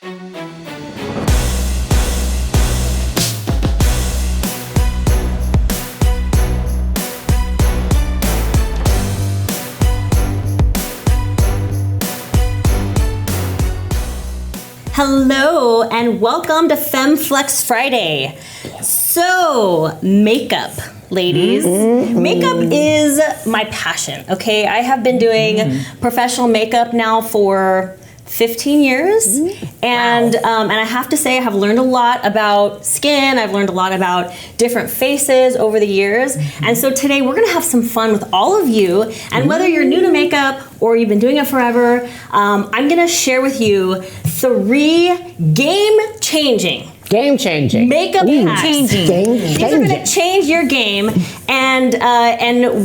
Hello and welcome to Femme Flex Friday. So, makeup, ladies. Makeup is my passion, okay? I have been doing professional makeup now for 15 years. And and I have to say I have learned a lot about skin. I've learned a lot about different faces over the years. And so today we're gonna have some fun with all of you. And whether you're new to makeup or you've been doing it forever, I'm gonna share with you 3 game-changing makeup hacks. These are going to change your game, and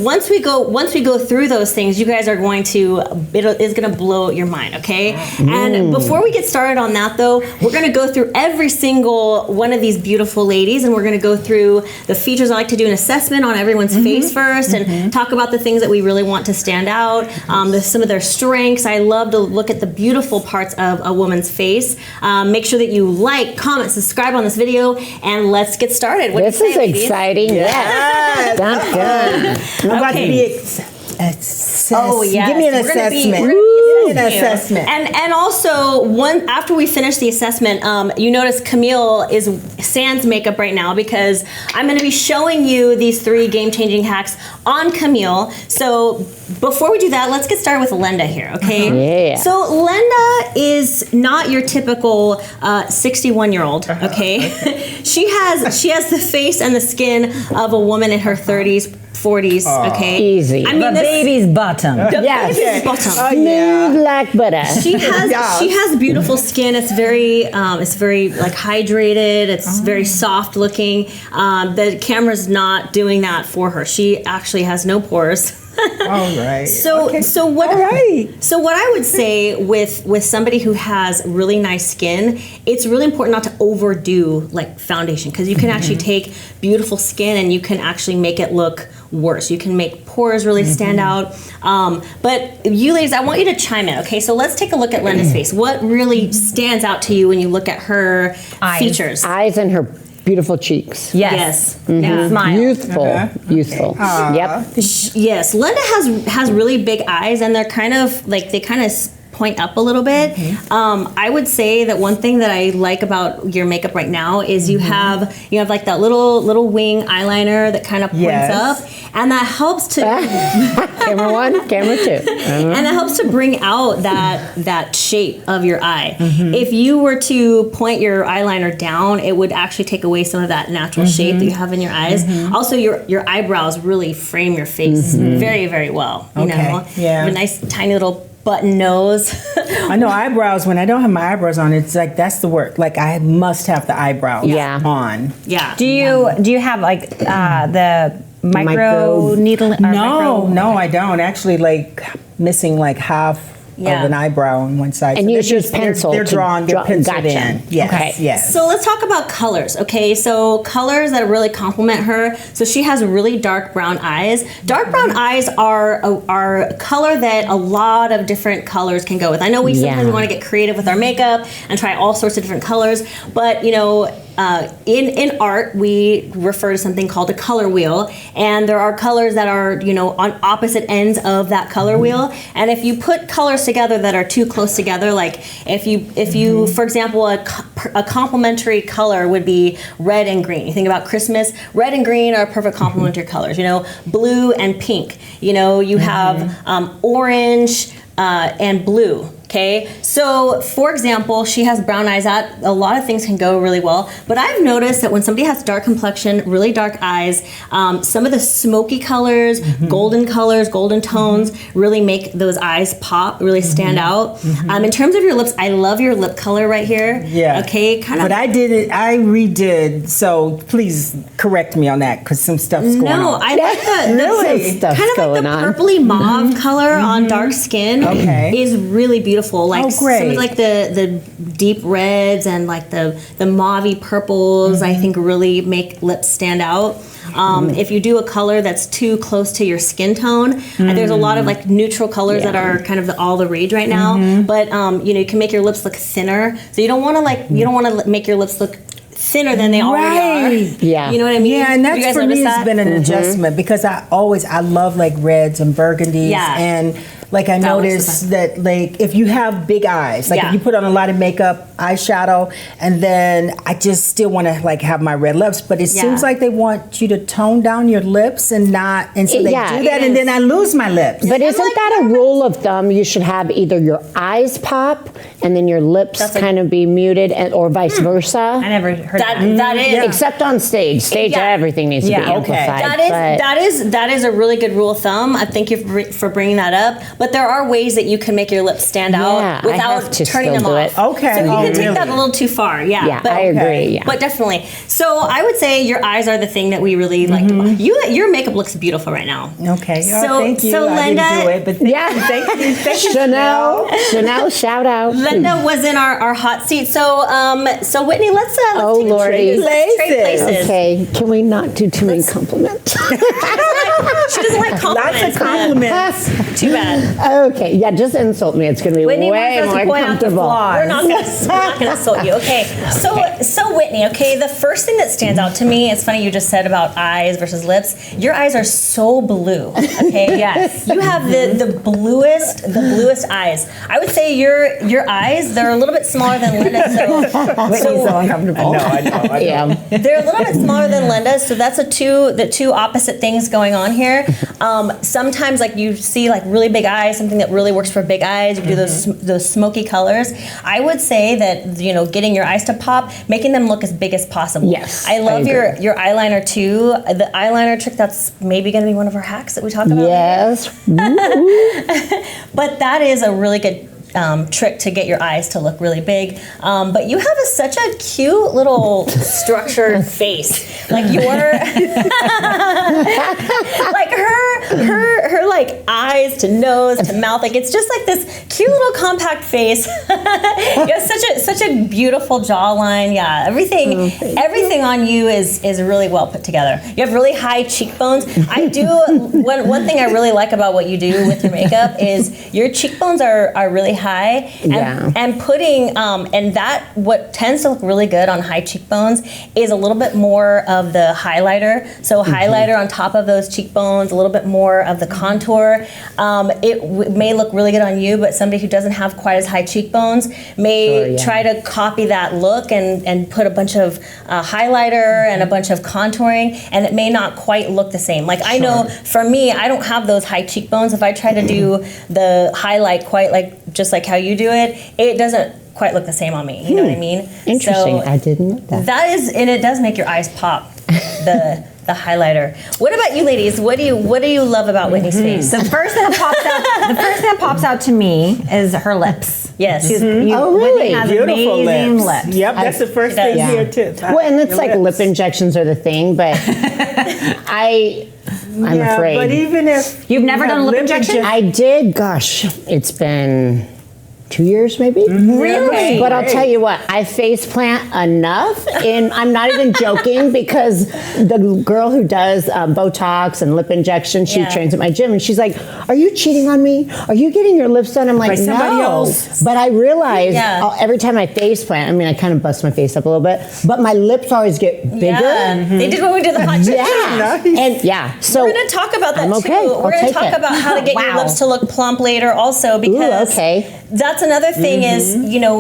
once we go through those things, you guys are going to it's going to blow your mind. Okay. And before we get started on that, though, we're going to go through every single one of these beautiful ladies, and we're going to go through the features. I like to do an assessment on everyone's face first, and talk about the things that we really want to stand out. Some of their strengths. I love to look at the beautiful parts of a woman's face. Make sure that you like, comment, subscribe on this video, and let's get started. This is exciting. Yes. Dun. I'm about to be assessed. Oh yes. Give me an assessment. And also, after we finish the assessment, you notice Camile is sans makeup right now because I'm going to be showing you these 3 game-changing hacks on Camile. So before we do that, let's get started with Lenda here, okay? Yeah. So Lenda is not your typical 61-year-old, okay? She has the face and the skin of a woman in her 30s. 40s, okay? Easy. I mean, the baby's bottom. Baby's bottom. Smooth like butter. She has beautiful skin. It's very like hydrated. It's very soft looking. The camera's not doing that for her. She actually has no pores. All right. So what I would say with somebody who has really nice skin, it's really important not to overdo like foundation, because you can actually take beautiful skin and you can actually make it look worse. You can make pores really stand out. But you ladies, I want you to chime in, okay? So let's take a look at Lenda's face. What really stands out to you when you look at her features? Eyes and her beautiful cheeks. Yes. Smile. Youthful. Yep. Yes, Lenda has really big eyes, and they're kind of like, they kind of point up a little bit. I would say that one thing that I like about your makeup right now is you have like that little wing eyeliner that kind of points up, and that helps to Camera 1, camera 2. and that helps to bring out that shape of your eye. If you were to point your eyeliner down, it would actually take away some of that natural shape that you have in your eyes. Also, your eyebrows really frame your face very, very well. You know, you have a nice tiny little button nose. I know eyebrows, when I don't have my eyebrows on, it's like that's the work. Like I must have the eyebrows on. Yeah. Do you have like the micro needle? No, I don't. Actually, like missing like half of an eyebrow on one side. And so you use pencil. They're penciled in. Yes, Okay. yes. So let's talk about colors, okay? So colors that really complement her. So she has really dark brown eyes. Dark brown eyes are a color that a lot of different colors can go with. I know we sometimes want to get creative with our makeup and try all sorts of different colors, but you know, in art, we refer to something called a color wheel, and there are colors that are, you know, on opposite ends of that color wheel. And if you put colors together that are too close together, like if you, for example, a complementary color would be red and green. You think about Christmas, red and green are perfect complementary colors. You know, blue and pink. You know, you have orange and blue. Okay, so for example, she has brown eyes. That a lot of things can go really well, but I've noticed that when somebody has dark complexion, really dark eyes, some of the smoky colors, golden tones really make those eyes pop, really stand out. In terms of your lips, I love your lip color right here. Yeah. Okay, kind of. But I redid. So please correct me on that because some stuff's going on. No, I like the stuff's kind of like the going on. purpley mauve color on dark skin. Okay. Is really beautiful. beautiful. Like some great. of like the deep reds and like the mauve-y purples, I think really make lips stand out. If you do a color that's too close to your skin tone, and there's a lot of like neutral colors that are kind of all the rage right now. But you can make your lips look thinner. So you don't want to make your lips look thinner than they already are. Yeah. You know what I mean? Yeah, and that's for me that? has been an adjustment because I love like reds and burgundies and like I noticed that like if you have big eyes, like if you put on a lot of makeup, eyeshadow, and then I just still want to like have my red lips, but it seems like they want you to tone down your lips and not, and so they do that, and then I lose my lips. But isn't that a rule of thumb? You should have either your eyes pop and then your lips kind of be muted, or vice versa. I never heard that. That is Except on stage. Everything needs to be amplified. That is a really good rule of thumb. I thank you for bringing that up. But there are ways that you can make your lips stand out without turning them off. Okay. So you can take that a little too far. Yeah, I agree. Yeah. But definitely. So I would say your eyes are the thing that we really like. Your makeup looks beautiful right now. Okay. So thank you. So I Lenda, didn't do it, but thank you. Chanel, shout out. Lenda was in our hot seat. So Whitney, let's take Lordy. let's trade places. Okay, can we not do too many compliments? She doesn't like compliments. Lots of compliments. Too bad. Okay, yeah, just insult me. It's going to be Whitney way wants us to more point out the comfortable. flaws. We're not gonna insult you. Okay. So Whitney, okay, the first thing that stands out to me, it's funny you just said about eyes versus lips. Your eyes are so blue. Okay. Yes. You have the bluest eyes. I would say your eyes, they're a little bit smaller than Lenda's. Whitney's so uncomfortable. I know. Yeah. They're a little bit smaller than Lenda's, so that's the two opposite things going on here. Sometimes like you see like really big eyes, something that really works for big eyes. You do those smoky colors. I would say that getting your eyes to pop, making them look as big as possible. Yes, I love I your eyeliner too. The eyeliner trick, that's maybe going to be one of our hacks that we talk about. Yes. But that is a really good trick to get your eyes to look really big. But you have such a cute little structured face. Like your like her like eyes to nose to mouth, like it's just like this cute little compact face. You have such a beautiful jawline. Yeah, everything on you is really well put together. You have really high cheekbones. I do one thing I really like about what you do with your makeup is your cheekbones are really high, and putting and that what tends to look really good on high cheekbones is a little bit more of the highlighter. So highlighter on top of those cheekbones, a little bit more of the contour. It may look really good on you, but somebody who doesn't have quite as high cheekbones may try to copy that look and put a bunch of highlighter and a bunch of contouring, and it may not quite look the same. Like I know for me, I don't have those high cheekbones. If I try to do the highlight quite just like how you do it, it doesn't quite look the same on me. You know what I mean? Interesting. So I didn't know that. that is, and it does make your eyes pop. The highlighter. What about you, ladies? What do you love about Whitney's face? The first thing that pops out to me is her lips. Yes. Oh, really? Whitney has Beautiful amazing lips. lips. Yep, that's the first thing here too. Well, and it's Your like lips. lip injections are the thing, but I'm afraid. But even if You've never done a lip injection? I did. Gosh, it's been 2 years maybe. Really? But I'll tell you what, I face plant enough, and I'm not even joking because the girl who does Botox and lip injection, she trains at my gym, and she's like, "Are you cheating on me? Are you getting your lips done?" I'm like, By somebody "No." else. But I realize every time I face plant, I mean, I kind of bust my face up a little bit, but my lips always get bigger. Yeah. They did when we did the hot chick. Yeah, and so we're going to talk about that I'm okay. too. I'll We're going to take talk it. about how to get your lips to look plump later also, because that's another thing is,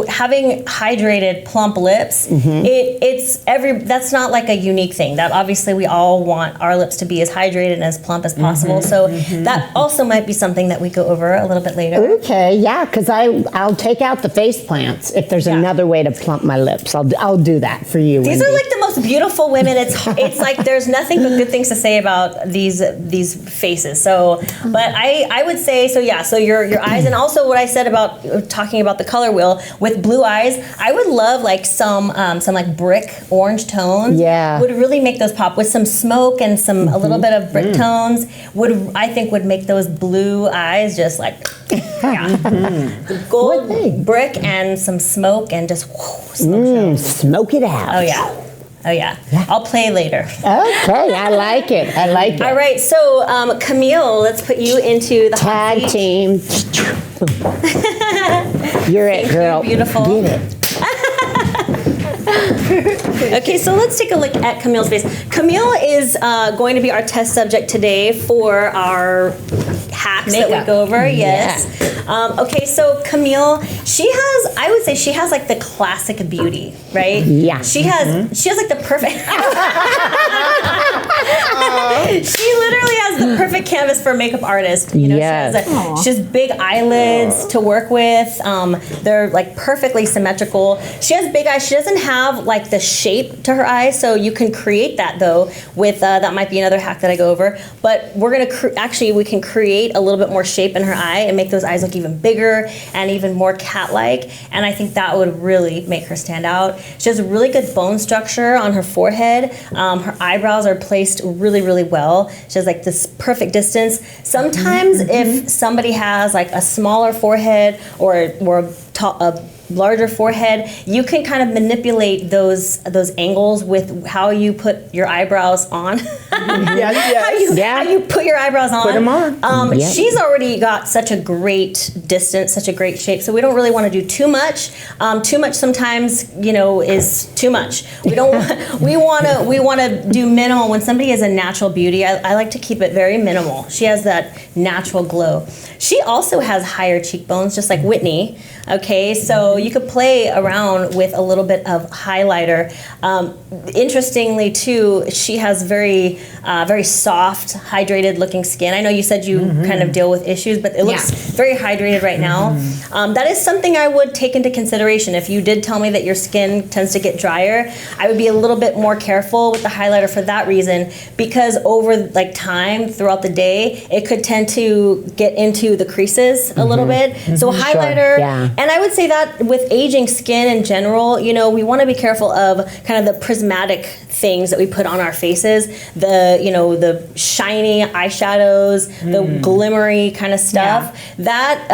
having hydrated plump lips, that's not like a unique thing. That obviously we all want our lips to be as hydrated and as plump as possible. So that also might be something that we go over a little bit later. Okay, yeah, because I'll take out the face plants if there's another way to plump my lips. I'll do that for you. These Wendy. are like the most most beautiful women. It's like there's nothing but good things to say about these faces. So, but I would say so. Yeah. So your eyes, and also what I said about talking about the color wheel with blue eyes. I would love like some like brick orange tones. Yeah. Would really make those pop with some smoke and a little bit of brick tones. Would make those blue eyes just like gold brick and some smoke and just smoke it out. Oh yeah. I'll play later. Okay, I like it. All right, so Camille, let's put you into the tag team. You're it, girl. Beautiful. Get it. Okay, so let's take a look at Camille's face. Camille is going to be our test subject today for our hacks that we go over. Yes. Okay, so Camille, I would say she has like the classic beauty, right? Yeah. She has like the perfect. She literally has the perfect canvas for a makeup artist. You know, she has big eyelids to work with. They're like perfectly symmetrical. She has big eyes. She doesn't have like the shape to her eyes, so you can create that though with that might be another hack that I go over. But we're gonna we can create a little bit more shape in her eye and make those eyes look even bigger and even more cat-like. And I think that would really make her stand out. She has a really good bone structure on her forehead. Her eyebrows are placed really, really well. She has like this perfect distance. Sometimes if somebody has like a smaller forehead or a larger forehead, you can kind of manipulate those angles with how you put your eyebrows on. How you put your eyebrows on. Put them on. She's already got such a great distance, such a great shape, so we don't really want to do too much. Too much sometimes, is too much. We don't. we want to do minimal. When somebody is a natural beauty, I like to keep it very minimal. She has that natural glow. She also has higher cheekbones, just like Whitney. Okay, so you could play around with a little bit of highlighter. Interestingly, too, she has very soft, hydrated looking skin. I know you said you kind of deal with issues, but it looks very hydrated right now. That is something I would take into consideration. If you did tell me that your skin tends to get drier, I would be a little bit more careful with the highlighter for that reason, because over like time throughout the day, it could tend to get into the creases a little bit. So highlighter. Sure. And I would say that with aging skin in general, we want to be careful of kind of the prismatic things that we put on our faces, the shiny eyeshadows, the glimmery kind of stuff. That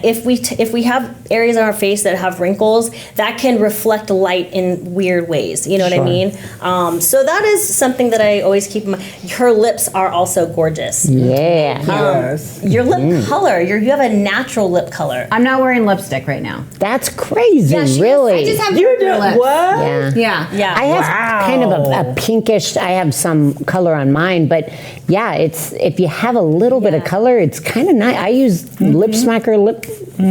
if we have areas on our face that have wrinkles, that can reflect light in weird ways. You know what I mean? So that is something that I always keep in mind. Her lips are also gorgeous. Your lip color, you have a natural lip color. I'm not wearing lipstick right now. That's crazy, really. I just have darker lips. What? Yeah. I have kind of a pinkish, I have some color on mine, but if you have a little bit of color, it's kind of nice. I use lip smacker, lip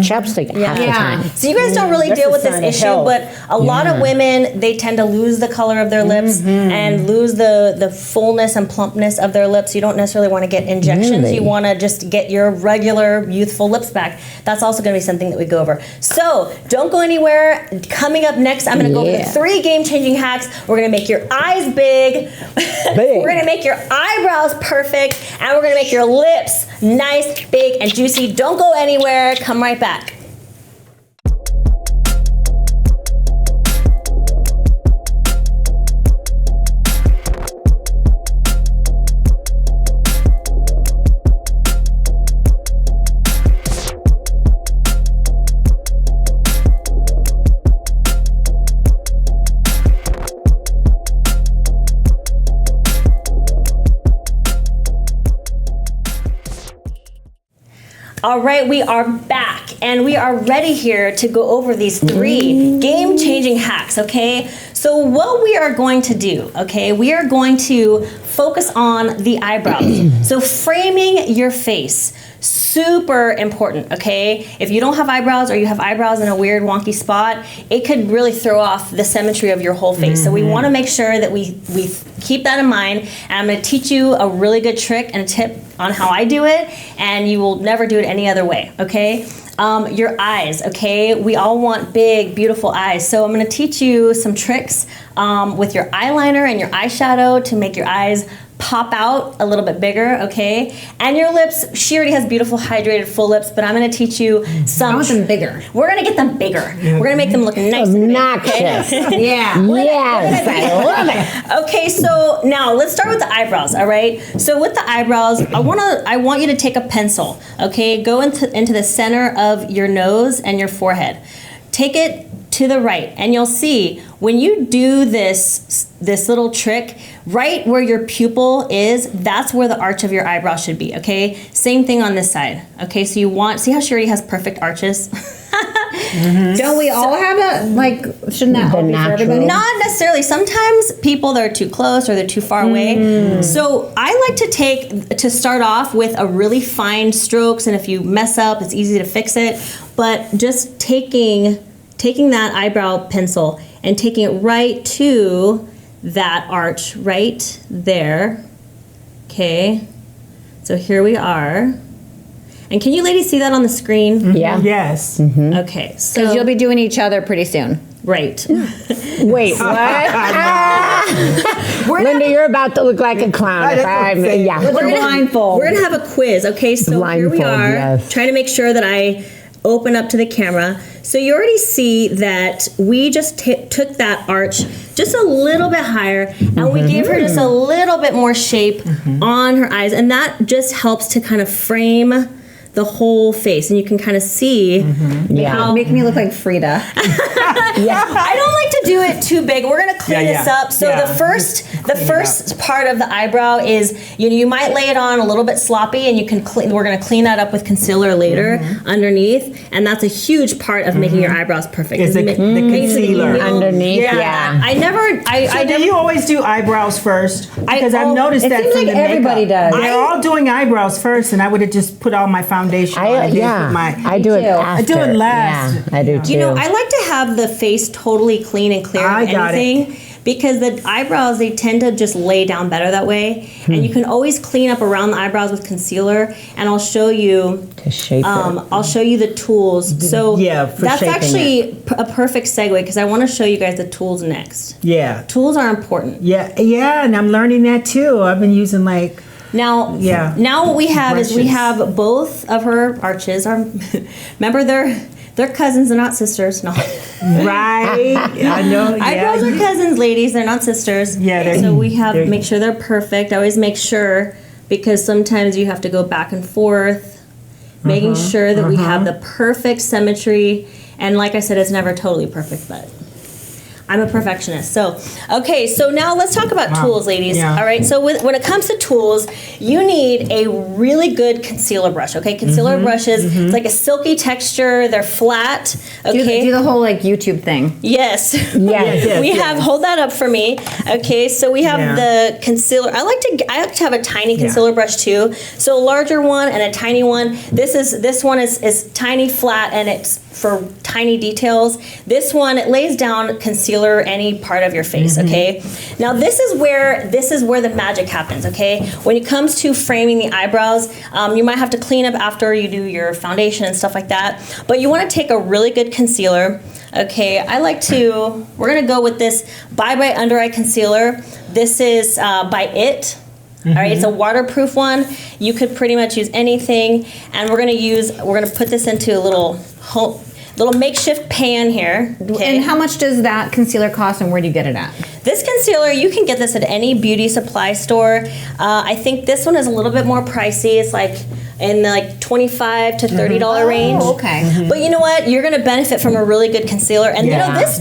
chapstick half the time. So you guys don't really deal with this issue, but a lot of women, they tend to lose the color of their lips and lose the fullness and plumpness of their lips. You don't necessarily want to get injections. Really? You want to just get your regular youthful lips back. That's also going to be something that we go over. So don't go anywhere. Coming up next, I'm going to go over the 3 game-changing hacks. We're going to make your eyes big. We're going to make your eyebrows perfect. And we're going to make your lips nice, big, and juicy. Don't go anywhere. Come right back. All right, we are back and we are ready here to go over these 3 game-changing hacks, okay? So what we are going to do, okay, we are going to focus on the eyebrows. So framing your face, super important, okay? If you don't have eyebrows or you have eyebrows in a weird wonky spot, it could really throw off the symmetry of your whole face. So we want to make sure that we keep that in mind. And I'm going to teach you a really good trick and a tip on how I do it, and you will never do it any other way, okay? Your eyes, okay? We all want big, beautiful eyes. So I'm going to teach you some tricks with your eyeliner and your eyeshadow to make your eyes pop out a little bit bigger, okay? And your lips, she already has beautiful hydrated full lips, but I'm gonna teach you some. I want them bigger. We're gonna get them bigger. We're gonna make them look nice obnoxious. and big. Yeah. Yes, I love it. Okay, so now let's start with the eyebrows, all right? So with the eyebrows, I want you to take a pencil, okay? Go into the center of your nose and your forehead. Take it to the right, and you'll see when you do this little trick, right where your pupil is, that's where the arch of your eyebrow should be, okay? Same thing on this side, okay? So see how she already has perfect arches? Don't we all have that? Like, shouldn't that all be for everybody? Not necessarily. Sometimes people, they're too close or they're too far away. So I like to start off with a really fine strokes, and if you mess up, it's easy to fix it. But just taking that eyebrow pencil and taking it right to that arch right there. Okay. So here we are. And can you ladies see that on the screen? Yeah. Yes. Okay. So Because you'll be doing each other pretty soon. right. Wait, what? Linda, you're about to look like a clown. That's what I'm saying. Yeah. With a blindfold. We're gonna have a quiz, okay? So here we Blindfold, are, yes. trying to make sure that I open up to the camera. So you already see that we just took that arch just a little bit higher, and we gave her just a little bit more shape on her eyes, and that just helps to kind of frame the whole face, and you can kind of see how. Make me look like Frida. I don't like to do it too big. We're gonna clean this up. So the first part of the eyebrow is you might lay it on a little bit sloppy, and you can we're gonna clean that up with concealer later underneath, and that's a huge part of making your eyebrows perfect. Is the concealer underneath? Yeah. Do you always do eyebrows first? Because I've noticed that seems from like the everybody makeup. does. They're all doing eyebrows first, and I would have just put all my foundation on. I do it after. I do it last. Yeah, I do too. I like to have the face totally clean and clear of anything because the eyebrows, they tend to just lay down better that way. And you can always clean up around the eyebrows with concealer, and I'll show you to shape it. I'll show you the tools. So that's actually a perfect segue because I want to show you guys the tools next. Yeah. Tools are important. Yeah, and I'm learning that too. I've been using Now what we have is we have both of her arches. Remember, they're cousins, they're not sisters. No. Right. I know. Eyebrows are cousins, ladies. They're not sisters. Yeah. So we have make sure they're perfect. I always make sure because sometimes you have to go back and forth, making sure that we have the perfect symmetry. And like I said, it's never totally perfect, but I'm a perfectionist. So now let's talk about tools, ladies. Yeah. All right. So when it comes to tools, you need a really good concealer brush. Okay, concealer brushes. It's like a silky texture. They're flat. Okay. Do the whole YouTube thing. Yes. Yes. We have. Hold that up for me. Okay. So we have the concealer. I like to have a tiny concealer brush too. So a larger one and a tiny one. This one is tiny, flat, and it's for tiny details. This one, it lays down concealer any part of your face. Okay. Now this is where the magic happens. Okay. When it comes to framing the eyebrows, you might have to clean up after you do your foundation and stuff like that. But you want to take a really good concealer. Okay. We're gonna go with this Bye Bye Under Eye Concealer. This is by It. All right, it's a waterproof one. You could pretty much use anything, and we're gonna put this into a little makeshift pan here. Okay. And how much does that concealer cost, and where do you get it at? This concealer, you can get this at any beauty supply store. I think this one is a little bit more pricey. It's like in the $25 to $30 range. Oh, okay. But you know what? You're going to benefit from a really good concealer. And this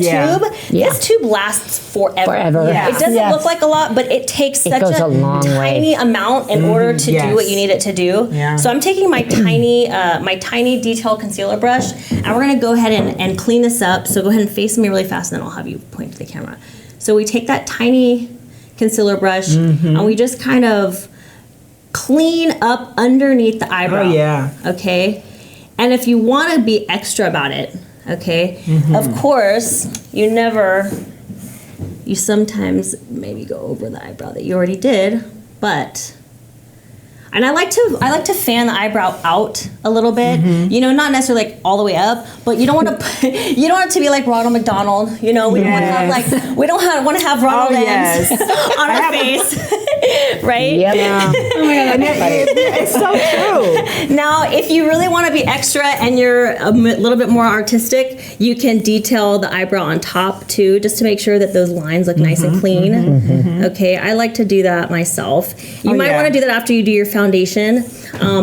tube lasts forever. Yeah. It doesn't look like a lot, but it takes such a tiny amount in order to do what you need it to do. Yeah. So I'm taking my tiny detail concealer brush, and we're going to go ahead and clean this up. So go ahead and face me really fast, and then I'll have you point to the camera. So we take that tiny concealer brush, and we just kind of clean up underneath the eyebrow. Oh, yeah. Okay? And if you want to be extra about it, okay, of course, you sometimes maybe go over the eyebrow that you already did, but And I like to fan the eyebrow out a little bit. You know, not necessarily like all the way up, but you don't want to you don't want it to be like Ronald McDonald. You know, we don't want to have like want to have Ronald ends on our face, right? Yep. Yeah. Oh my God, it's so true. Now, if you really want to be extra and you're a little bit more artistic, you can detail the eyebrow on top too, just to make sure that those lines look nice and clean. Okay, I like to do that myself. You might want to do that after you do your foundation,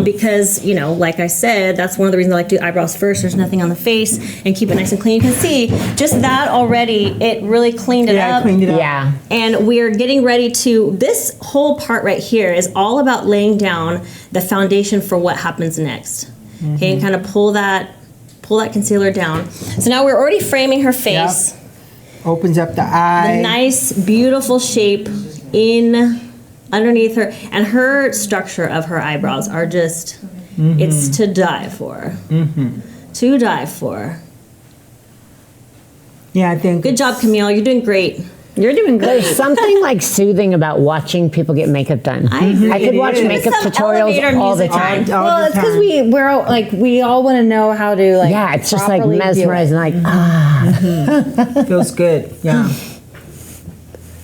because, you know, like I said, that's one of the reasons I like to do eyebrows first. There's nothing on the face, and keep it nice and clean. You can see just that already, it really cleaned it up. Cleaned it up. Yeah. And we're getting ready to, this whole part right here is all about laying down the foundation for what happens next. Okay, and kind of pull that concealer down. So now we're already framing her face. Opens up the eye. The nice, beautiful shape in underneath her, and her structure of her eyebrows are just, it's to die for. To die for. Yeah, I think. Good job, Camille. You're doing great. You're doing good. There's something like soothing about watching people get makeup done. I could watch makeup tutorials all the time. Well, it's because we all want to know how to like. Yeah, it's just like mesmerizing, like Feels good. Yeah.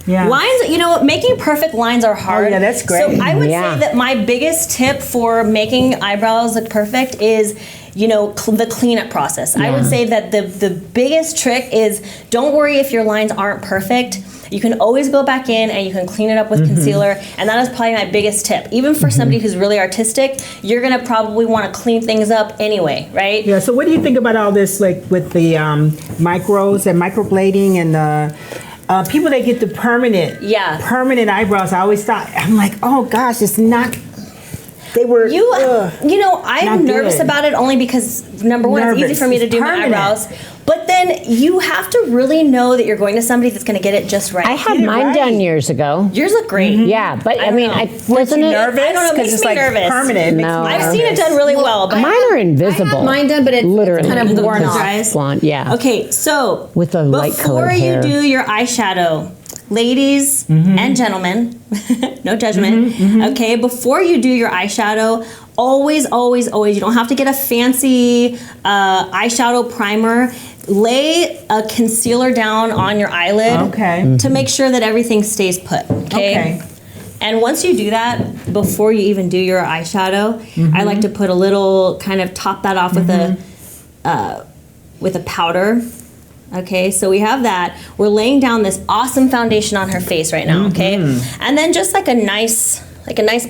Yeah. Lines, you know, making perfect lines are hard. Oh, yeah, that's great. So I would Yeah. say that my biggest tip for making eyebrows look perfect is, you know, the cleanup process. I would say that the biggest trick is, don't worry if your lines aren't perfect. You can always go back in and you can clean it up with concealer, and that is probably my biggest tip. Even for somebody who's really artistic, you're gonna probably want to clean things up anyway, right? Yeah, so what do you think about all this, like with the micros and microblading and the people that get the permanent eyebrows? I always thought, I'm like, oh gosh, it's not. They were. You know, I'm nervous about it only because, number one, it's easy for me to do my eyebrows. But then you have to really know that you're going to somebody that's going to get it just right. I had mine done years ago. Yours look great. Yeah, but I mean, wasn't it nervous? I don't know, it makes it's me like nervous. permanent. No. I've seen it done really well, but Mine are invisible. Mine done, but it's literally kind of worn off. Eyes. Blonde, yeah. Okay, so With the light colored hair. before you do your eyeshadow, ladies and gentlemen, no judgment. Okay, before you do your eyeshadow, always, you don't have to get a fancy eyeshadow primer. Lay a concealer down on your eyelid to make sure that everything stays put. Okay. And once you do that, before you even do your eyeshadow, I like to put a little, kind of top that off with a powder. Okay, so we have that. We're laying down this awesome foundation on her face right now. Okay, and then just like a nice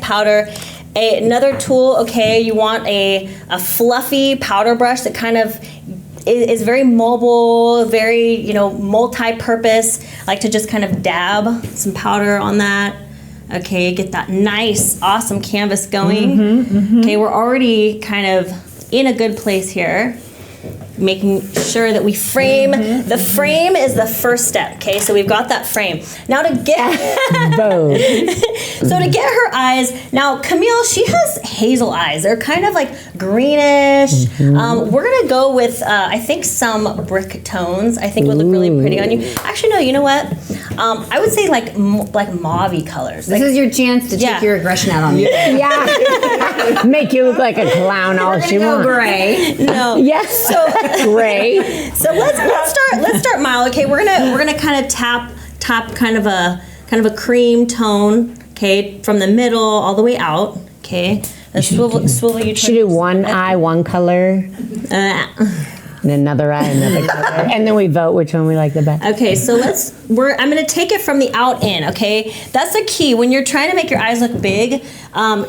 powder. Another tool. Okay, you want a fluffy powder brush that kind of is very mobile, very, you know, multi-purpose. I like to just kind of dab some powder on that. Okay, get that nice, awesome canvas going. Okay, we're already kind of in a good place here. Making sure that we frame. The frame is the first step. Okay, so we've got that frame. Now to get so to get her eyes. Now Camille, she has hazel eyes. They're kind of like greenish. We're gonna go with I think some brick tones. I think would look really pretty on you. Actually, no. You know what? I would say like mauve-y colors. This is your chance to take your aggression out on me. Yeah. Make you look like a clown all she wants. Gray. No. Yes. So gray. So let's start mild. Okay, we're gonna kind of tap kind of a cream tone. Okay, from the middle all the way out. Okay, swivel you. Should do one eye, one color, and another eye, another color, and then we vote which one we like the best. Okay, so I'm gonna take it from the out in. Okay, that's the key when you're trying to make your eyes look big.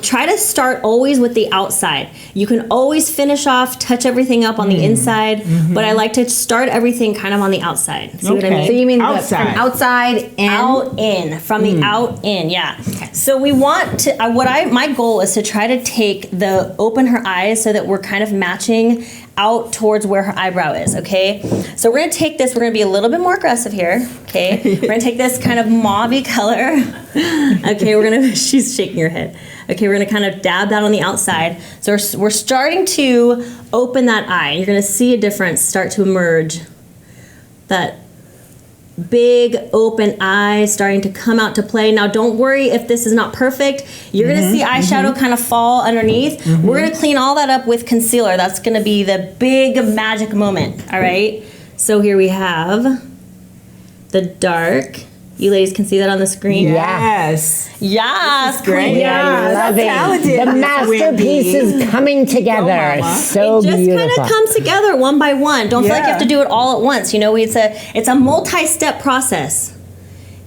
Try to start always with the outside. You can always finish off, touch everything up on the inside, but I like to start everything kind of on the outside. See what I mean? So you mean outside. from outside in? Out in, from the out in, yeah. Okay. So we want to. My goal is to try to open her eyes so that we're kind of matching out towards where her eyebrow is. Okay. So we're gonna take this. We're gonna be a little bit more aggressive here. Okay. We're gonna take this kind of mauve-y color. Okay. She's shaking her head. Okay, we're gonna kind of dab that on the outside. So we're starting to open that eye. You're gonna see a difference start to emerge. That big open eyes starting to come out to play. Now don't worry if this is not perfect. You're gonna see eyeshadow kind of fall underneath. We're gonna clean all that up with concealer. That's gonna be the big magic moment, all right? So here we have the dark. You ladies can see that on the screen. Yes. Yes, Great. queen. Yeah, I love it. The masterpiece is coming together. So It just beautiful. kind of comes together one by one. Don't feel like you have to do it all at once. You know, it's a multi-step process.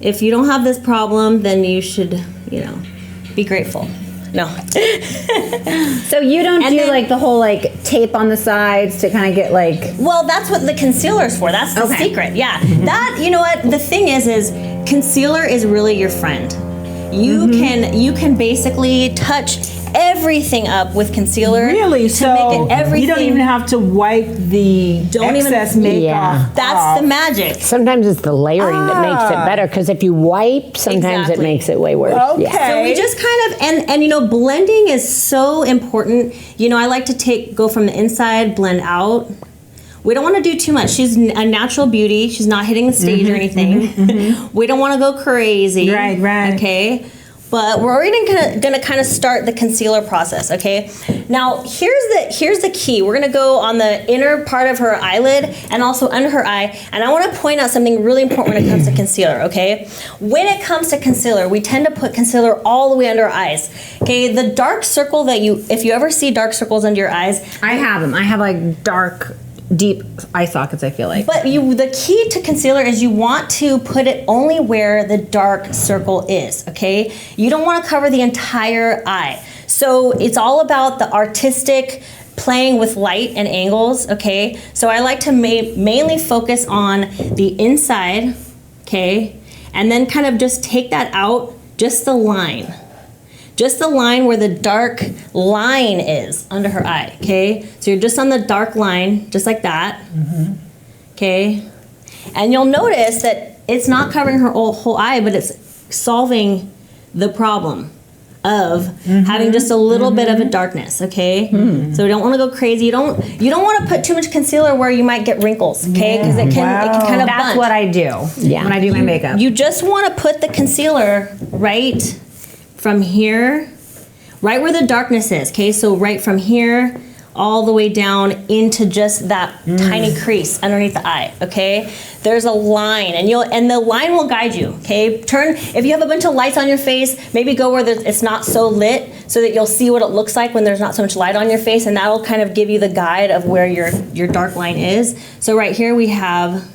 If you don't have this problem, then you should, you know, be grateful. No. So you don't And do then- like the whole like tape on the sides to kind of get like. Well, that's what the concealer's for. That's the secret. Yeah. That, you know what? The thing is concealer is really your friend. You can basically touch everything up with concealer. Really? To So make it everything. you don't even have to wipe the excess makeup. Yeah. That's the magic. Sometimes it's the layering that makes it better, because if you wipe, sometimes Exactly. it makes it way worse. Okay. Yeah. So we just kind of and you know, blending is so important. You know, I like to go from the inside, blend out. We don't want to do too much. She's a natural beauty. She's not hitting the stage or anything. We don't want to go crazy. Right. Okay. But we're already gonna kind of start the concealer process, okay? Now, here's the key. We're gonna go on the inner part of her eyelid and also under her eye, and I wanna point out something really important when it comes to concealer, okay? When it comes to concealer, we tend to put concealer all the way under our eyes, okay? The dark circle if you ever see dark circles under your eyes, I have them. I have like dark, deep eye sockets, I feel like. but the key to concealer is you want to put it only where the dark circle is, okay? You don't want to cover the entire eye. So it's all about the artistic playing with light and angles, okay? So I like to mainly focus on the inside, okay? And then kind of just take that out, just the line. Just the line where the dark line is under her eye, okay? So you're just on the dark line, just like that, okay? And you'll notice that it's not covering her whole eye, but it's solving the problem of having just a little bit of a darkness, okay? So we don't want to go crazy. You don't want to put too much concealer where you might get wrinkles, okay? Because it can kind of That's bunch. what I do when I do my makeup. You just want to put the concealer right from here, right where the darkness is, okay? So right from here all the way down into just that tiny crease underneath the eye, okay? There's a line, and the line will guide you, okay? If you have a bunch of lights on your face, maybe go where it's not so lit so that you'll see what it looks like when there's not so much light on your face, and that'll kind of give you the guide of where your dark line is. So right here we have,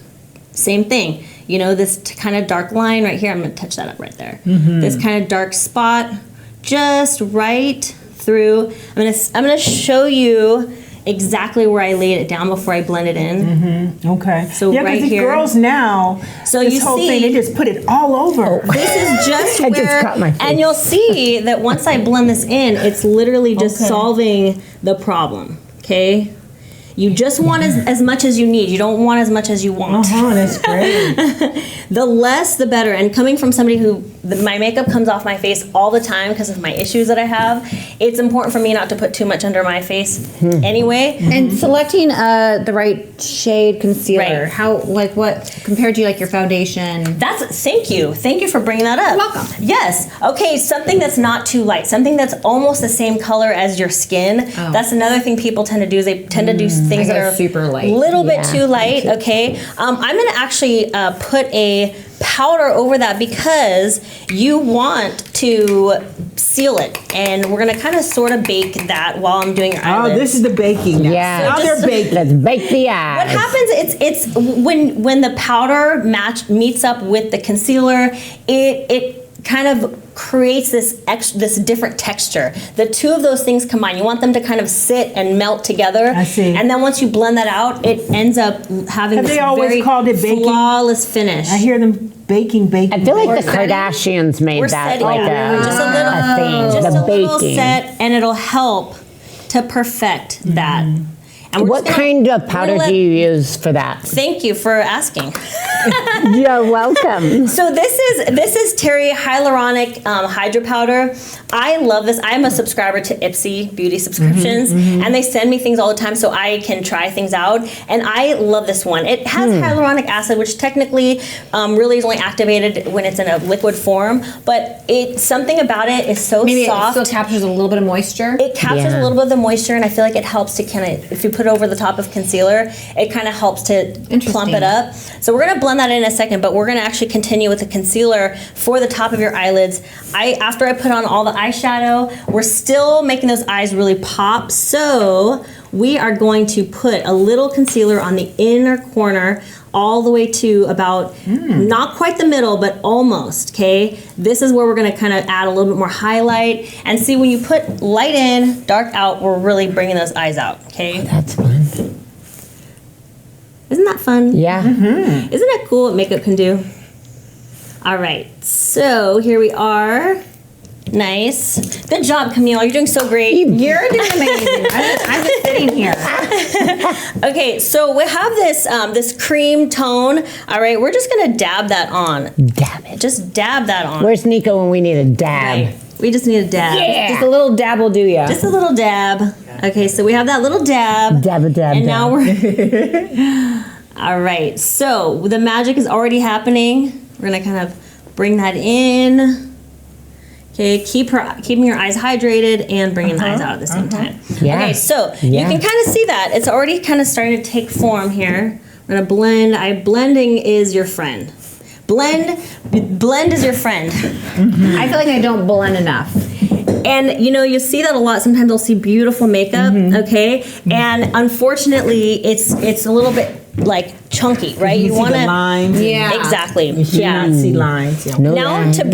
same thing. You know, this kind of dark line right here, I'm gonna touch that up right there. This kind of dark spot, just right through. I'm gonna show you exactly where I laid it down before I blend it in. Okay. So yeah, right because here. girls now, So this you whole see- thing, they just put it all over. This is just I where, just cut my face. and you'll see that once I blend this in, it's literally just solving the problem, okay? You just want as much as you need. You don't want as much as you want. That's great. The less, the better. And coming from somebody who, my makeup comes off my face all the time because of my issues that I have, it's important for me not to put too much under my face anyway. And selecting the right shade concealer, Right. how, like what, compared to like your foundation? Thank you for bringing that up. You're welcome. Yes. Okay, something that's not too light, something that's almost the same color as your skin. Oh. That's another thing people tend to do is they tend to do things I that go are super light. little bit Yeah, too light, okay? I'm gonna actually put a powder over that because you want to seal it. And we're gonna kind of sort of bake that while I'm doing your Oh, eyelids. this is the baking now. Yeah. Now So they're just- baking. Let's bake the eyes. What happens? It's when the powder meets up with the concealer, it kind of creates this different texture. The two of those things combine. You want them to kind of sit and melt together. I see. And then once you blend that out, it ends up having Have this they always very called it baking? flawless finish. I hear them baking. I feel like We're the setting- Kardashians made We're that setting like it. a Just a little, thing. just the a little baking. set, and it'll help to perfect that. And what kind of powder do you use for that? Thank you for asking. You're welcome. So this is Terry Hyaluronic Hydro Powder. I love this. I'm a subscriber to Ipsy Beauty subscriptions, and they send me things all the time so I can try things out. And I love this one. It has hyaluronic acid, which technically really is only activated when it's in a liquid form, but something about it is so soft. It still captures a little bit of moisture. It captures a little bit of the moisture, and I feel like it helps to kind of, if you put it over the top of concealer, it kind of helps to plump it up. So we're gonna blend that in a second, but we're gonna actually continue with the concealer for the top of your eyelids. After I put on all the eyeshadow, we're still making those eyes really pop. So we are going to put a little concealer on the inner corner all the way to about, not quite the middle, but almost, okay? This is where we're gonna kind of add a little bit more highlight. And see, when you put light in, dark out, we're really bringing those eyes out, okay? Oh, that's fun. Isn't that fun? Yeah. Isn't it cool what makeup can do? All right, so here we are. Nice. Good job, Camille. You're doing so great. You're doing amazing. I'm just sitting here. Okay, so we have this cream tone. All right, we're just gonna dab that on. Dab it. Just dab that on. Where's Nico when we need a dab? Right. We just need a dab. Yeah. Just a little dab will do ya. Just a little dab. Okay, so we have that little dab. Dab a dab. And dab. now we're... All right, so the magic is already happening. We're gonna kind of bring that in. Okay, keeping your eyes hydrated and bringing the eyes out at the same time. Yeah. Okay, so you can kind of see that. It's already kind of starting to take form here. We're gonna blend. Blending is your friend. Blend is your friend. I feel like I don't blend enough. And you see that a lot. Sometimes I'll see beautiful makeup, okay? And unfortunately, it's a little bit like chunky, right? You want the lines. Yeah. Exactly. You should not see lines. Yeah. No Now lines. to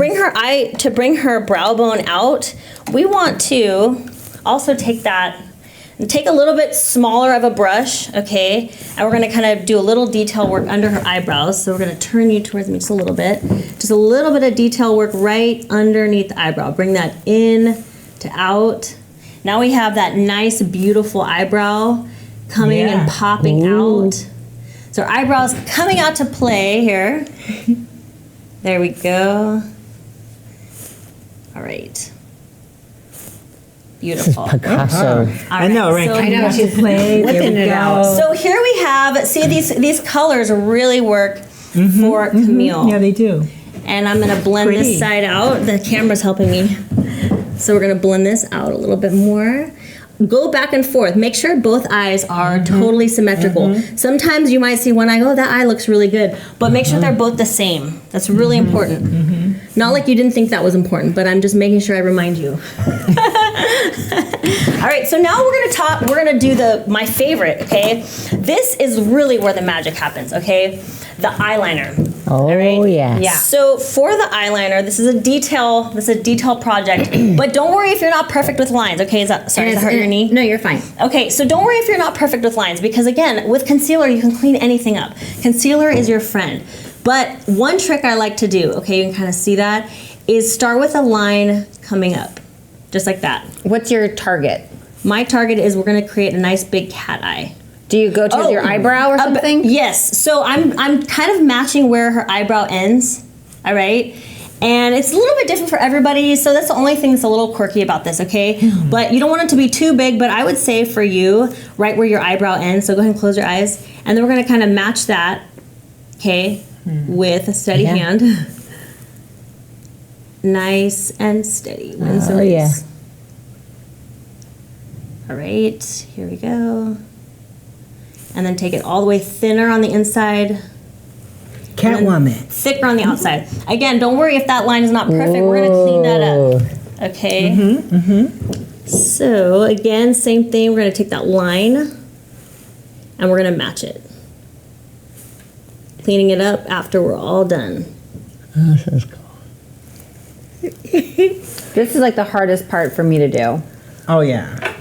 bring her brow bone out, we want to also take a little bit smaller of a brush, okay? And we're gonna kind of do a little detail work under her eyebrows. So we're gonna turn you towards me just a little bit. Just a little bit of detail work right underneath the eyebrow. Bring that in to out. Now we have that nice, beautiful eyebrow coming and popping out. So our eyebrows coming out to play here. There we go. All right. Beautiful. Picasso. I know, right? So, I know. She's playing. Whipping it out. so here we have, see these colors really work for Camille. Yeah, they do. And I'm gonna blend this side out. The camera's helping me. So we're gonna blend this out a little bit more. Go back and forth. Make sure both eyes are totally symmetrical. Sometimes you might see one eye, oh, that eye looks really good. But make sure they're both the same. That's really important. Not like you didn't think that was important, but I'm just making sure I remind you. All right, so now we're gonna do my favorite, okay? This is really where the magic happens, okay? The eyeliner. Oh, right? yeah. So for the eyeliner, this is a detail project, but don't worry if you're not perfect with lines, okay? Does that hurt your knee? No, you're fine. Okay, so don't worry if you're not perfect with lines, because again, with concealer, you can clean anything up. Concealer is your friend. But one trick I like to do, okay, you can kind of see that, is start with a line coming up, just like that. What's your target? My target is we're gonna create a nice big cat eye. Do you go to your eyebrow or something? Yes, so I'm kind of matching where her eyebrow ends, all right? And it's a little bit different for everybody, so that's the only thing that's a little quirky about this, okay? But you don't want it to be too big, but I would say for you, right where your eyebrow ends, so go ahead and close your eyes, and then we're gonna kind of match that, okay, with a steady hand. Nice and steady. Wins the race. All right, here we go. And then take it all the way thinner on the inside. Catwoman. Thicker on the outside. Again, don't worry if that line is not perfect. We're gonna clean that up. Okay. So again, same thing. We're gonna take that line and we're gonna match it. Cleaning it up after we're all done. Oh, this is cool. This is like the hardest part for me to do. Oh, yeah.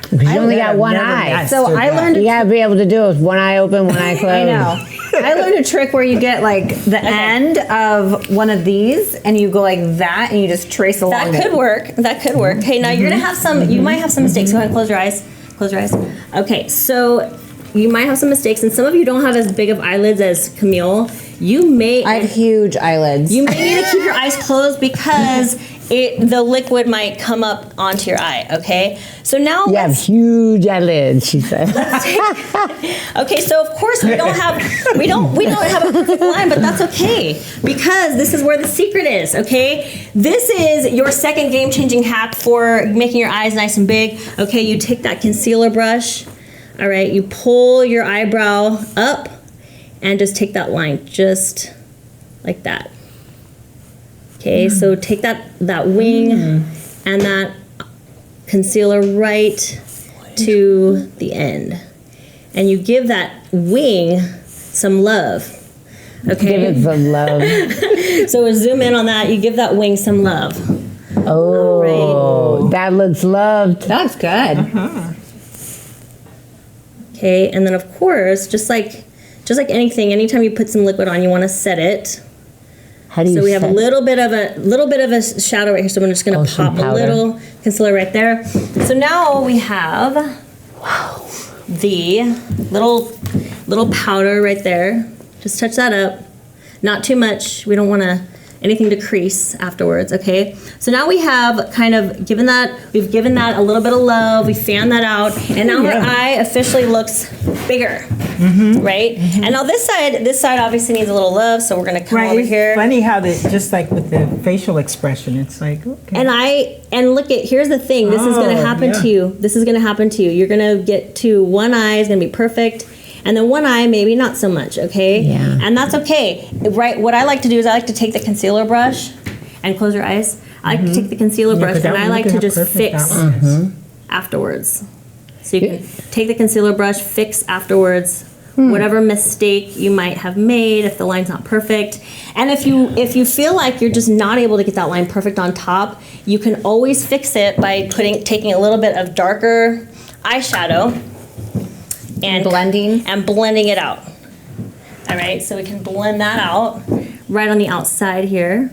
Because you only got one eye. So I learned You gotta be able to do it with one eye open, one eye closed. I know. I learned a trick where you get like the end of one of these and you go like that and you just trace along That could work. That could work. Hey, now you're gonna have some, you might have some mistakes. Go ahead and close your eyes. Close your eyes. Okay, so you might have some mistakes, and some of you don't have as big of eyelids as Camille. I have huge eyelids. You may need to keep your eyes closed because the liquid might come up onto your eye, okay? So now you have huge eyelids, she said. Okay, so of course we don't have a perfect line, but that's okay because this is where the secret is, okay? This is your second game-changing hack for making your eyes nice and big. Okay, you take that concealer brush, all right, you pull your eyebrow up and just take that line just like that. Okay, so take that wing and that concealer right to the end. And you give that wing some love. Okay? Give it some love. So we'll zoom in on that. You give that wing some love. Oh, that looks loved. That looks good. Okay, and then of course, just like anything, anytime you put some liquid on, you want to set it. How do you So we have a set? little bit of a shadow right here. So I'm just going to some pop a powder. little concealer right there. So now we have the little powder right there. Just touch that up. Not too much. We don't want anything to crease afterwards, okay? So now we have kind of given that a little bit of love, we fan that out, and now her eye officially looks bigger, right? And now this side obviously needs a little love, so we're gonna come over It's here. funny how just like with the facial expression, it's like, okay. And look here's the thing, this is gonna happen to you. This is gonna happen to you. You're gonna get to one eye is gonna be perfect, and then one eye maybe not so much, okay? Yeah. And that's okay, right? What I like to do is I like to take the concealer brush and close your eyes. I like to take the concealer brush 'cause and that I one, like look to at how just perfect fix that one is. afterwards. So you can take the concealer brush, fix afterwards whatever mistake you might have made if the line's not perfect. And if you feel like you're just not able to get that line perfect on top, you can always fix it by taking a little bit of darker eyeshadow and blending it out. All right, so we can blend that out right on the outside here.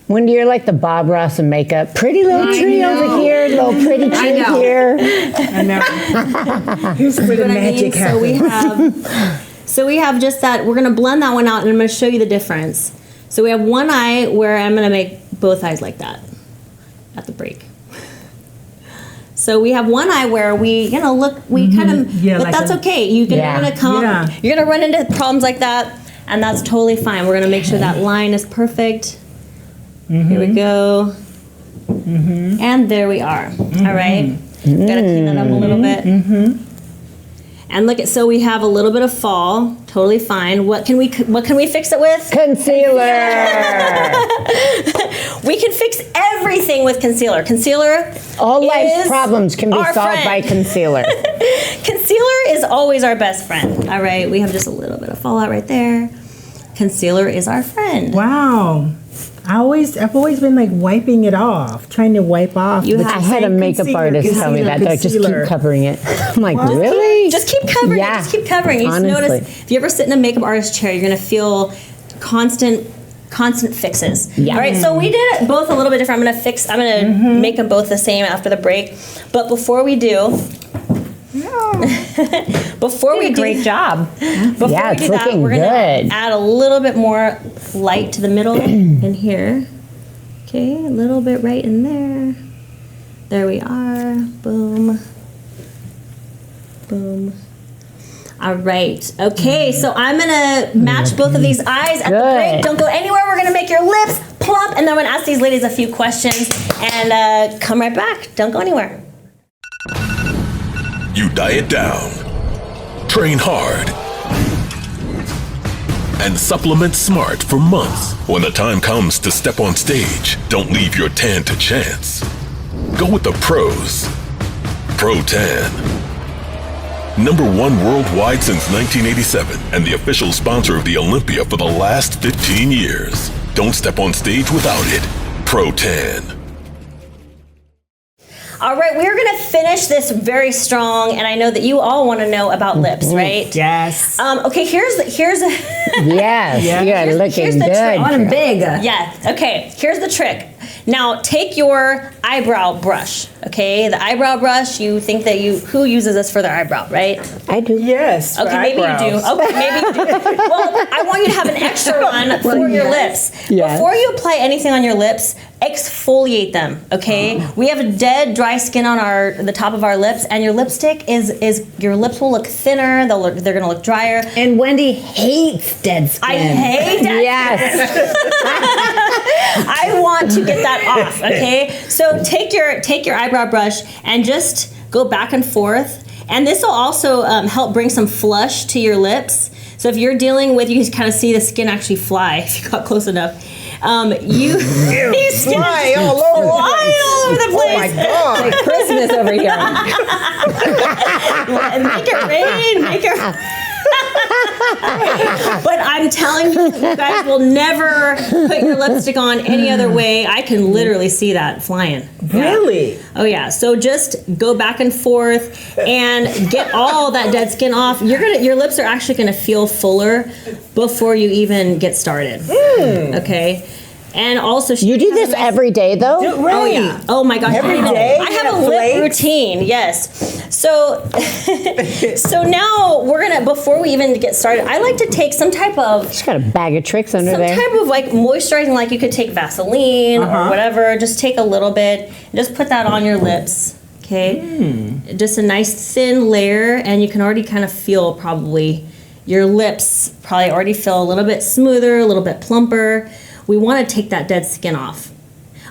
Wendy, you're like the Bob Ross of makeup. Pretty little tree over here, little pretty tree here. I know. Here's where the What I mean, magic happens. so we have just that. We're gonna blend that one out, and I'm gonna show you the difference. So we have one eye where I'm gonna make both eyes like that at the break. So we have one eye where we kind of, but like that's okay. You're gonna run into problems like that, and that's totally fine. We're gonna make sure that line is perfect. Here we go. And there we are. All right. Gotta clean that up a little bit. And look so we have a little bit of fall, totally fine. What can we fix it with? Concealer. We can fix everything with concealer. Concealer. All life's is problems can be our solved by friend. concealer. Concealer is always our best friend. All right, we have just a little bit of fallout right there. Concealer is our friend. Wow. I've always been like wiping it off, trying to wipe off. I had a makeup artist tell me that. Like, just keep covering it. I'm like, really? Just keep covering Yeah. it. Just keep covering it. You just Honestly. notice if you ever sit in a makeup artist chair, you're gonna feel constant fixes. Yeah. All right, so we did both a little bit different. I'm gonna make them both the same after the break. But before we do, Great job. Before Yeah, we it's do that, looking we're gonna good. add a little bit more light to the middle in here. Okay, a little bit right in there. There we are. Boom. Boom. All right. Okay, so I'm gonna match both of these eyes at the break. Good. Don't go anywhere. We're gonna make your lips plump, and then I'm gonna ask these ladies a few questions and come right back. Don't go anywhere. You diet down, train hard, and supplement smart for months. When the time comes to step on stage, don't leave your tan to chance. Go with the pros. Pro Tan. #1 worldwide since 1987 and the official sponsor of the Olympia for the last 15 years. Don't step on stage without it. Pro Tan. All right, we're gonna finish this very strong, and I know that you all want to know about lips, right? Yes. Okay. Here's Yes, you're looking here's the good. trick. On a big. Yeah. Okay. Here's the trick. Now take your eyebrow brush, okay? The eyebrow brush, you think that who uses this for their eyebrow, right? I do. Yes. Okay, maybe you do. Okay, maybe you do. Well, I want you to have an extra one for your lips. Yes. Before you apply anything on your lips, exfoliate them, okay? We have dead, dry skin on the top of our lips, and your lipstick your lips will look thinner, they're gonna look drier. And Wendy hates dead skin. I hate dead Yes. I want to get that off, okay? So take your eyebrow brush and just go back and forth. And this will also help bring some flush to your lips. So if you're dealing with, you can kind of see the skin actually fly if you got close enough. You fly all over the place. Oh my God. Like Christmas over here. Make it rain. Make it. But I'm telling you, you guys will never put your lipstick on any other way. I can literally see that flying. Really? Yeah. Oh yeah. So just go back and forth and get all that dead skin off. Your lips are actually gonna feel fuller before you even get started. Okay. And also, You do this every day, though? Really? Oh yeah. Oh my gosh. Every day? I have a You lip flakes? routine. Yes. So, so now before we even get started, I like to take some type of She's got a bag of tricks under there. like moisturizing. Like you could take Vaseline or whatever. Just take a little bit and just put that on your lips. Okay. Just a nice thin layer, and you can already kind of feel probably your lips probably already feel a little bit smoother, a little bit plumper. We want to take that dead skin off.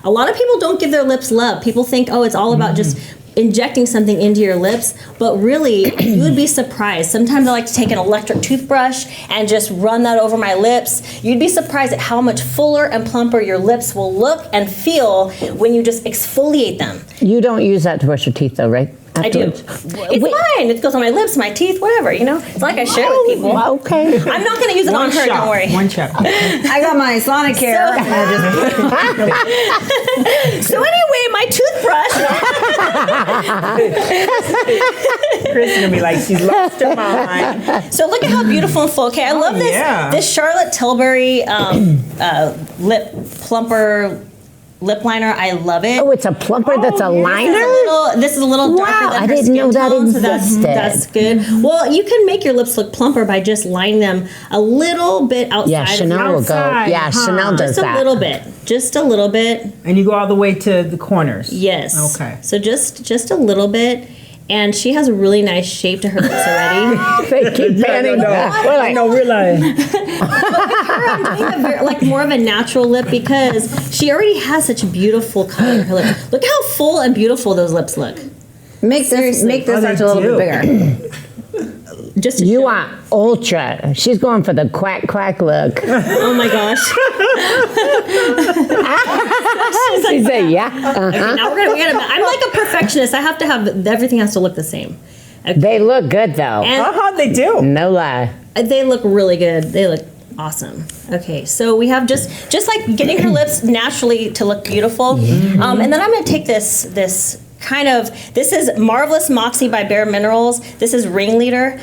A lot of people don't give their lips love. People think, oh, it's all about just injecting something into your lips, but really, you would be surprised. Sometimes I like to take an electric toothbrush and just run that over my lips. You'd be surprised at how much fuller and plumper your lips will look and feel when you just exfoliate them. You don't use that to brush your teeth, though, right? I do. Afterwards? It's mine. It goes on my lips, my teeth, whatever, you know? It's like I share it with people. Okay. I'm not going to use it on her, don't worry. One shot. I got my Sonicare. So anyway, my toothbrush. Chris is gonna be like, she's lost her mind. So look at how beautiful and full. Okay, I love this. yeah. This Charlotte Tilbury lip plumper lip liner. I love it. Oh, it's a plumper that's a liner? This is a little darker Wow, than I her didn't skin know that tone, so existed. that's good. Well, you can make your lips look plumper by just lining them a little bit outside. Yeah, Chanel will go. outside, Yeah, Chanel does Just a that. little bit. Just a little bit. And you go all the way to the corners. Yes. Okay. So just a little bit. And she has a really nice shape to her lips already. They keep panning. We're like, No, really. I'm doing like more of a natural lip because she already has such a beautiful color in her lips. Look how full and beautiful those lips look. Make this Oh, arch a little bit bigger. Just to you show- want ultra. She's going for the quack quack look. Oh my gosh. She said, yeah. Okay, now we're gonna. I'm like a perfectionist. I have to have everything has to look the same. They look good, though. And They do. No lie. they look really good. They look awesome. Okay, so we have just like getting her lips naturally to look beautiful, and then I'm gonna take this is Marvelous Moxie by Bare Minerals. This is Ringleader.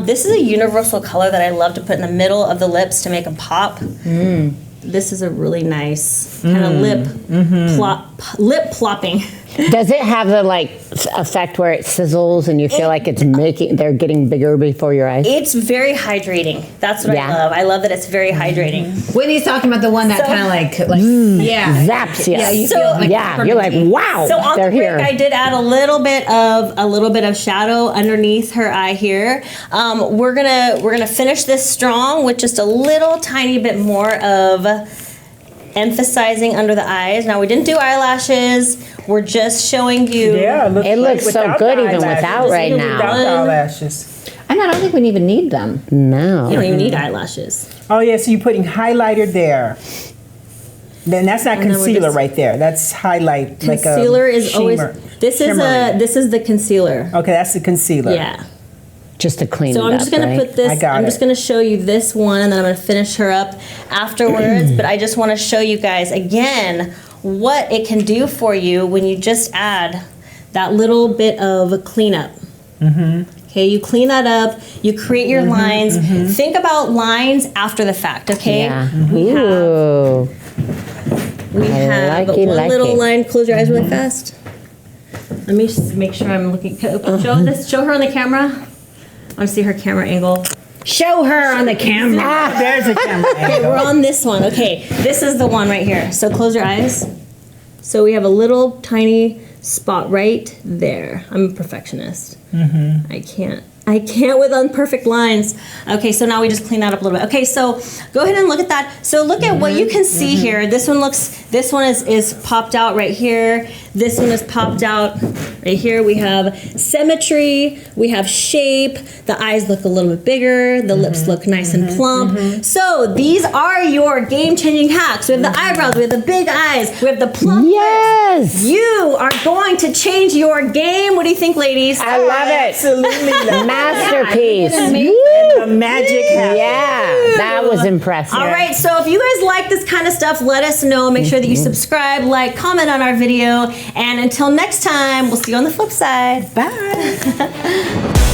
This is a universal color that I love to put in the middle of the lips to make them pop. This is a really nice kind of lip plopping. Does it have the effect where it sizzles and you feel like they're getting bigger before your eyes? It's very hydrating. That's what I love. I love that it's very hydrating. Whitney's talking about the one that kind of like Zaps you. Yeah, you So- feel like You're like, wow, So on they're the break, here. I did add a little bit of shadow underneath her eye here. We're gonna finish this strong with just a little tiny bit more of emphasizing under the eyes. Now we didn't do eyelashes. We're just showing you. Yeah, It looks so without good the even eyelashes. without right Even now. Without the eyelashes. I don't think we even need them. No. You don't even need eyelashes. Oh yeah, so you're putting highlighter there. Then that's not then we're concealer just- right there. That's highlight. Concealer is always. shimmer. This is the concealer. Okay, that's the concealer. Yeah. Just to clean it So up, I'm just gonna right? put this. I got I'm it. just gonna show you this one, and then I'm gonna finish her up afterwards. But I just want to show you guys again what it can do for you when you just add that little bit of cleanup. Okay, you clean that up. You create your lines. Think about lines after the fact. Okay. Yeah. We have Ooh. We have one little line. Close your eyes really fast. Let me just make sure I'm looking. Show her on the camera. I want to see her camera angle. Show her on the camera. There's a camera. Okay, we're on this one. Okay, this is the one right here. So close your eyes. So we have a little tiny spot right there. I'm a perfectionist. I can't with imperfect lines. Okay, so now we just clean that up a little bit. Okay, so go ahead and look at that. So look at what you can see here. This one is popped out right here. This one is popped out right here. We have symmetry, we have shape, the eyes look a little bit bigger, the lips look nice and plump. So these are your game-changing hacks. We have the eyebrows, we have the big eyes, we have the plump lips. You are going to change your game. What do you think, ladies? I love it. Absolutely love it. Masterpiece. The magic happens. Yeah, that was impressive. All right, so if you guys like this kind of stuff, let us know. Make sure that you subscribe, like, comment on our video. And until next time, we'll see you on the flip side. Bye.